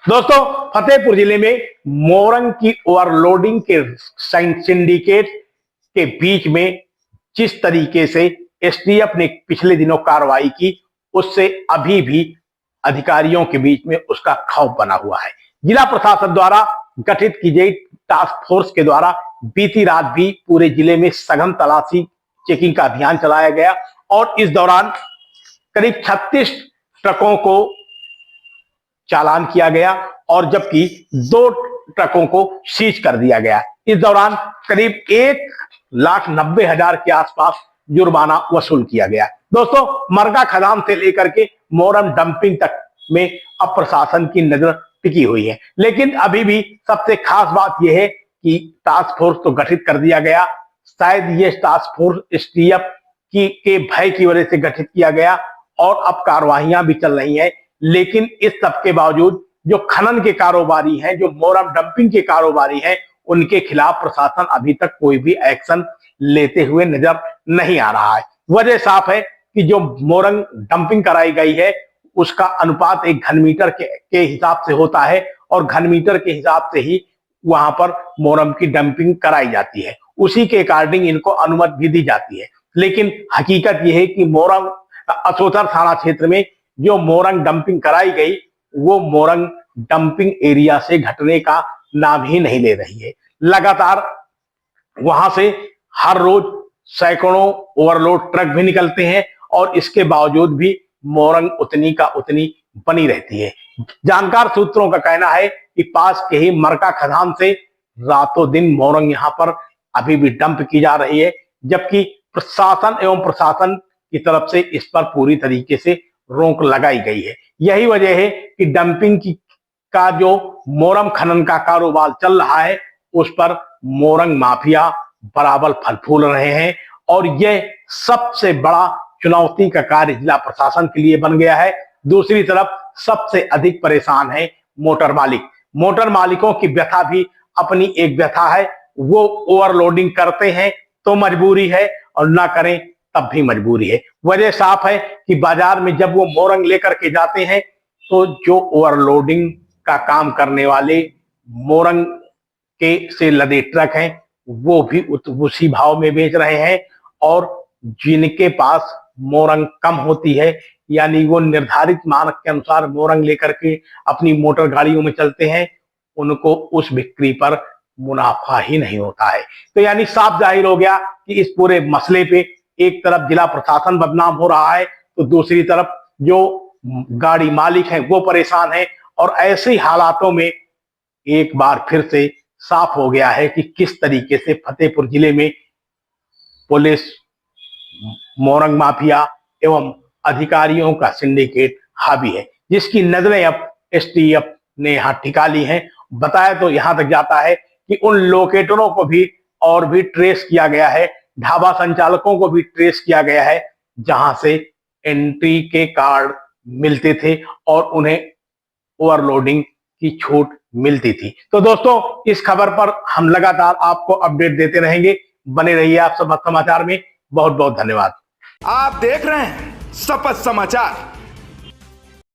दोस्तों, फतेहपुर जिले में मोरंग की ओवरलोडिंग के सिंडिकेट के बीच में जिस तरीके से एसटीएफ ने पिछले दिनों कार्रवाई की, उससे अभी भी अधिकारियों के बीच में उसका खौफ बना हुआ है। जिला प्रशासन द्वारा गठित की गई टास्क फोर्स के द्वारा बीती रात भी पूरे जिले में सघन तलाशी चेकिंग का अभियान चलाया गया और इस दौरान करीब 36 ट्रकों को चालान किया गया और जबकि 2 ट्रकों को सीज कर दिया गया। इस दौरान करीब 1,90,000 के आसपास जुर्माना वसूल किया गया। दोस्तों, मरगा खदान से लेकर के मोरंग डंपिंग तक में अब प्रशासन की नजर टिकी हुई है, लेकिन अभी भी सबसे खास बात यह है कि टास्क फोर्स तो गठित कर दिया गया। शायद ये टास्क फोर्स एसटीएफ के भय की वजह से गठित किया गया और अब कार्रवाइयां भी चल रही हैं, लेकिन इस सब के बावजूद जो खनन के कारोबारी हैं, जो मोरंग डंपिंग के कारोबारी हैं, उनके खिलाफ प्रशासन अभी तक कोई भी एक्शन लेते हुए नजर नहीं आ रहा है। वजह साफ है कि जो मोरंग डंपिंग कराई गई है उसका अनुपात एक घन मीटर के हिसाब से होता है और घन मीटर के हिसाब से ही वहां पर मोरंग की डंपिंग कराई जाती है। उसी के अकॉर्डिंग इनको अनुमति भी दी जाती है, लेकिन हकीकत यह है कि मोरंग असोथर थाना क्षेत्र में जो मोरंग डंपिंग कराई गई वो मोरंग डंपिंग एरिया से घटने का नाम ही नहीं ले रही है। लगातार वहां से हर रोज सैकड़ों ओवरलोड ट्रक भी निकलते हैं और इसके बावजूद भी मोरंग उतनी का उतनी बनी रहती है। जानकार सूत्रों का कहना है कि पास के ही मरका खदान से रातों दिन मोरंग यहां पर अभी भी डंप की जा रही है, जबकि प्रशासन एवं प्रशासन की तरफ से इस पर पूरी तरीके से रोक लगाई गई है। यही वजह है कि डंपिंग का जो मोरंग खनन का कारोबार चल रहा है उस पर मोरंग माफिया बराबर फल फूल रहे हैं और यह सबसे बड़ा चुनौती का कार्य जिला प्रशासन के लिए बन गया है। दूसरी तरफ सबसे अधिक परेशान है मोटर मालिक। मोटर मालिकों की व्यथा भी अपनी एक व्यथा है। वो ओवरलोडिंग करते हैं तो मजबूरी है और ना करें तब भी मजबूरी है। वजह साफ है कि बाजार में जब वो मोरंग लेकर के जाते हैं तो जो ओवरलोडिंग का काम करने वाले मोरंग के से लदे ट्रक हैं वो भी उसी भाव में बेच रहे हैं और जिनके पास मोरंग कम होती है, यानी वो निर्धारित मानक के अनुसार मोरंग लेकर के अपनी मोटर गाड़ियों में चलते हैं, उनको उस बिक्री पर मुनाफा ही नहीं होता है। तो यानी साफ जाहिर हो गया कि इस पूरे मसले पे एक तरफ जिला प्रशासन बदनाम हो रहा है तो दूसरी तरफ जो गाड़ी मालिक हैं वो परेशान हैं और ऐसे हालातों में एक बार फिर से साफ हो गया है कि किस तरीके से फतेहपुर जिले में पुलिस, मोरंग माफिया एवं अधिकारियों का सिंडिकेट हावी है, जिसकी नजरें अब एसटीएफ ने यहां टिका ली हैं। बताया तो यहां तक जाता है कि उन लोकेटरों को भी और भी ट्रेस किया गया है, ढाबा संचालकों को भी ट्रेस किया गया है जहां से एंट्री के कार्ड मिलते थे और उन्हें ओवरलोडिंग की छूट मिलती थी। तो दोस्तों, इस खबर पर हम लगातार आपको अपडेट देते रहेंगे। बने रहिए आप सब समाचार में। बहुत बहुत धन्यवाद। आप देख रहे हैं शपथ समाचार।